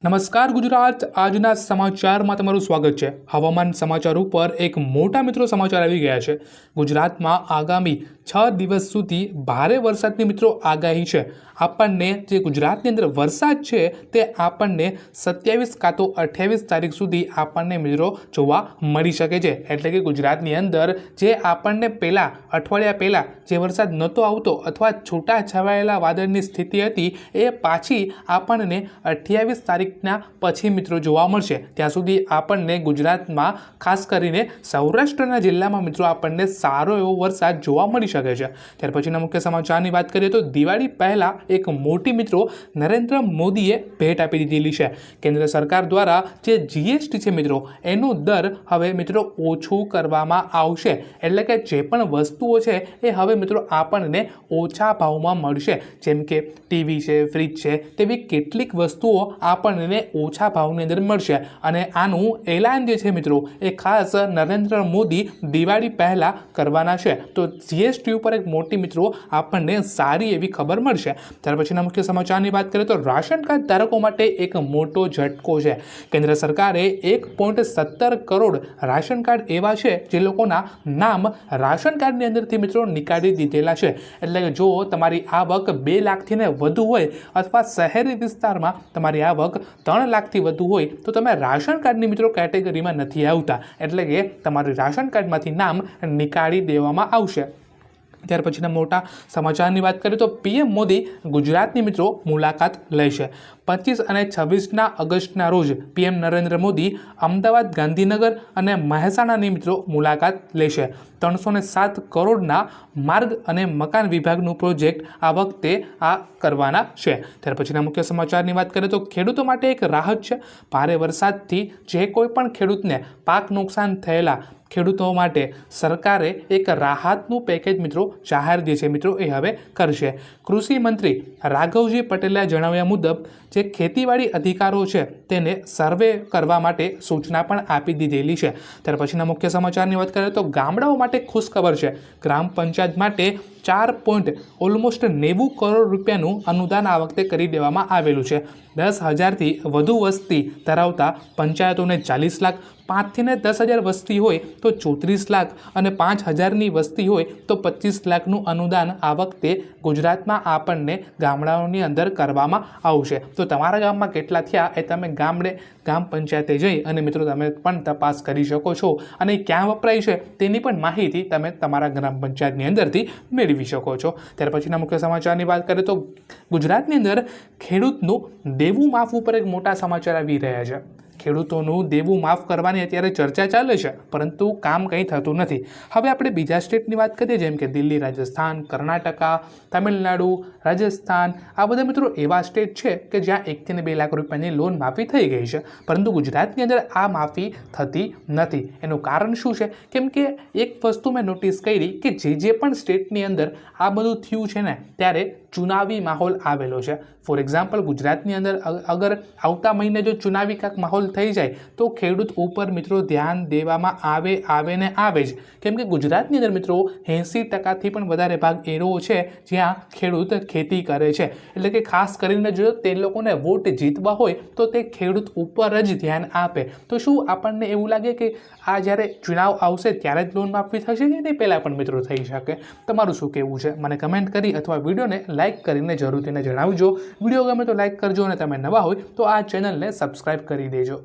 નમસ્કાર ગુજરાત આજના સમાચારમાં તમારું સ્વાગત છે। હવામાન સમાચાર ઉપર એક મોટા મિત્રો સમાચાર આવી ગયા છે। ગુજરાતમાં આગામી 6 દિવસ સુધી ભારે વરસાદની મિત્રો આગાહી છે। આપણને જે ગુજરાતની અંદર વરસાદ છે તે આપણને 27 કાં તો 28 તારીખ સુધી આપણને મિત્રો જોવા મળી શકે છે। એટલે કે ગુજરાતની અંદર જે આપણને પહેલાં અઠવાડિયા પહેલાં જે વરસાદ નહોતો આવતો અથવા છૂટા છવાયેલા વાદળની સ્થિતિ હતી એ પાછી આપણને 28 તારીખના પછી મિત્રો જોવા મળશે। ત્યાં સુધી આપણને ગુજરાતમાં ખાસ કરીને સૌરાષ્ટ્રના જિલ્લામાં મિત્રો આપણને સારો એવો વરસાદ જોવા મળી શકે છે। ત્યાર પછીના મુખ્ય સમાચારની વાત કરીએ તો દિવાળી પહેલાં એક મોટી મિત્રો નરેન્દ્ર મોદીએ ભેટ આપી દીધેલી છે। કેન્દ્ર સરકાર દ્વારા જે જીએસટી છે મિત્રો એનો દર હવે મિત્રો ઓછું કરવામાં આવશે। એટલે કે જે પણ વસ્તુઓ છે એ હવે મિત્રો આપણને ઓછા ભાવમાં મળશે। જેમ કે ટીવી છે, ફ્રીજ છે, તેવી કેટલીક વસ્તુઓ આપણને ઓછા ભાવની અંદર મળશે। અને આનું એલાન જે છે મિત્રો એ ખાસ નરેન્દ્ર મોદી દિવાળી પહેલાં કરવાના છે। તો જીએસટી ઉપર એક મોટી મિત્રો આપણને સારી એવી ખબર મળશે। ત્યાર પછીના મુખ્ય સમાચારની વાત કરીએ તો રાશન કાર્ડ ધારકો માટે એક મોટો ઝટકો છે। કેન્દ્ર સરકારે 1.17 કરોડ રાશન કાર્ડ એવા છે જે લોકોના નામ રાશન કાર્ડની અંદરથી મિત્રો નીકાળી દીધેલા છે। એટલે કે જો તમારી આવક 2 લાખથી વધુ હોય અથવા શહેરી વિસ્તારમાં તમારી આવક 3 લાખથી વધુ હોય તો તમે રાશન કાર્ડની મિત્રો કેટેગરીમાં નથી આવતા। એટલે કે તમારી રાશન કાર્ડમાંથી નામ નીકાળી દેવામાં આવશે। ત્યાર પછીના મોટા સમાચારની વાત કરીએ તો પીએમ મોદી ગુજરાતની મિત્રો મુલાકાત લેશે। 25 અને 26 ઓગસ્ટના રોજ પીએમ નરેન્દ્ર મોદી અમદાવાદ, ગાંધીનગર અને મહેસાણાની મિત્રો મુલાકાત લેશે। 307 કરોડના માર્ગ અને મકાન વિભાગનું પ્રોજેક્ટ આ વખતે આ કરવાના છે। ત્યાર પછીના મુખ્ય સમાચારની વાત કરીએ તો ખેડૂતો માટે એક રાહત છે। ભારે વરસાદથી જે કોઈ પણ ખેડૂતને પાક નુકસાન થયેલા ખેડૂતો માટે સરકારે એક રાહતનું પેકેજ મિત્રો જાહેર જે છે મિત્રો એ હવે કરશે। કૃષિ મંત્રી રાઘવજી પટેલે જણાવ્યા મુજબ જે ખેતીવાડી અધિકારો છે તેને સર્વે કરવા માટે સૂચના પણ આપી દીધેલી છે। ત્યાર પછીના મુખ્ય સમાચારની વાત કરીએ તો ગામડાઓ માટે ખુશખબર છે। ગ્રામ પંચાયત માટે 90 કરોડ રૂપિયાનું અનુદાન આ વખતે કરી દેવામાં આવેલું છે। 10,000થી વધુ વસ્તી ધરાવતા પંચાયતોને 40 લાખ, 5થી 10,000 વસ્તી હોય તો 34 લાખ અને 5,000ની વસ્તી હોય તો 25 લાખનું અનુદાન આ વખતે ગુજરાતમાં આપણને ગામડાઓની અંદર કરવામાં આવશે। તો તમારા ગામમાં કેટલા થયા એ તમે ગામ પંચાયતે જઈ અને મિત્રો તમે પણ તપાસ કરી શકો છો અને ક્યાં વપરાય છે તેની પણ માહિતી તમે તમારા ગ્રામ પંચાયતની અંદરથી મેળવી શકો છો। ત્યાર પછીના મુખ્ય સમાચારની વાત કરીએ તો ગુજરાતની અંદર ખેડૂતનું દેવું માફ ઉપર એક મોટા સમાચાર આવી રહ્યા છે। ખેડૂતોનું દેવું માફ કરવાની અત્યારે ચર્ચા ચાલે છે પરંતુ કામ કંઈ થતું નથી। હવે આપણે બીજા સ્ટેટની વાત કરીએ જેમ કે દિલ્હી, રાજસ્થાન, કર્ણાટકા, તમિલનાડુ, રાજસ્થાન આ બધા મિત્રો એવા સ્ટેટ છે કે જ્યાં 1 થી 2 લાખ રૂપિયાની લોન માફી થઈ ગઈ છે પરંતુ ગુજરાતની અંદર આ માફી થતી નથી। એનું કારણ શું છે? કેમ કે એક વસ્તુ મેં નોટિસ કરી કે જે પણ સ્ટેટની અંદર આ બધું થયું છે ને ત્યારે ચુનાવી માહોલ આવેલો છે। ફોર એક્ઝામ્પલ ગુજરાતની અંદર અગર આવતા મહિને જો ચુનાવી કાંક માહોલ થઈ જાય તો ખેડૂત ઉપર મિત્રો ધ્યાન દેવામાં આવે જ। કેમ કે ગુજરાતની અંદર મિત્રો 80%થી પણ વધારે ભાગ એવો છે જ્યાં ખેડૂત ખેતી કરે છે। એટલે કે ખાસ કરીને જો તે લોકોને વોટ જીતવા હોય તો તે ખેડૂત ઉપર જ ધ્યાન આપે। તો શું આપણને એવું લાગે કે આ જ્યારે ચુનાવ આવશે ત્યારે જ લોન માફી થશે કે તે પહેલાં પણ મિત્રો થઈ શકે? તમારું શું કહેવું છે મને કમેન્ટ કરી અથવા વિડીયોને લાઇક કરીને જરૂરથી જણાવજો। વિડીયો ગમે તો લાઇક કરજો અને તમે નવા હોય તો આ ચેનલને સબસ્ક્રાઈબ કરી દેજો।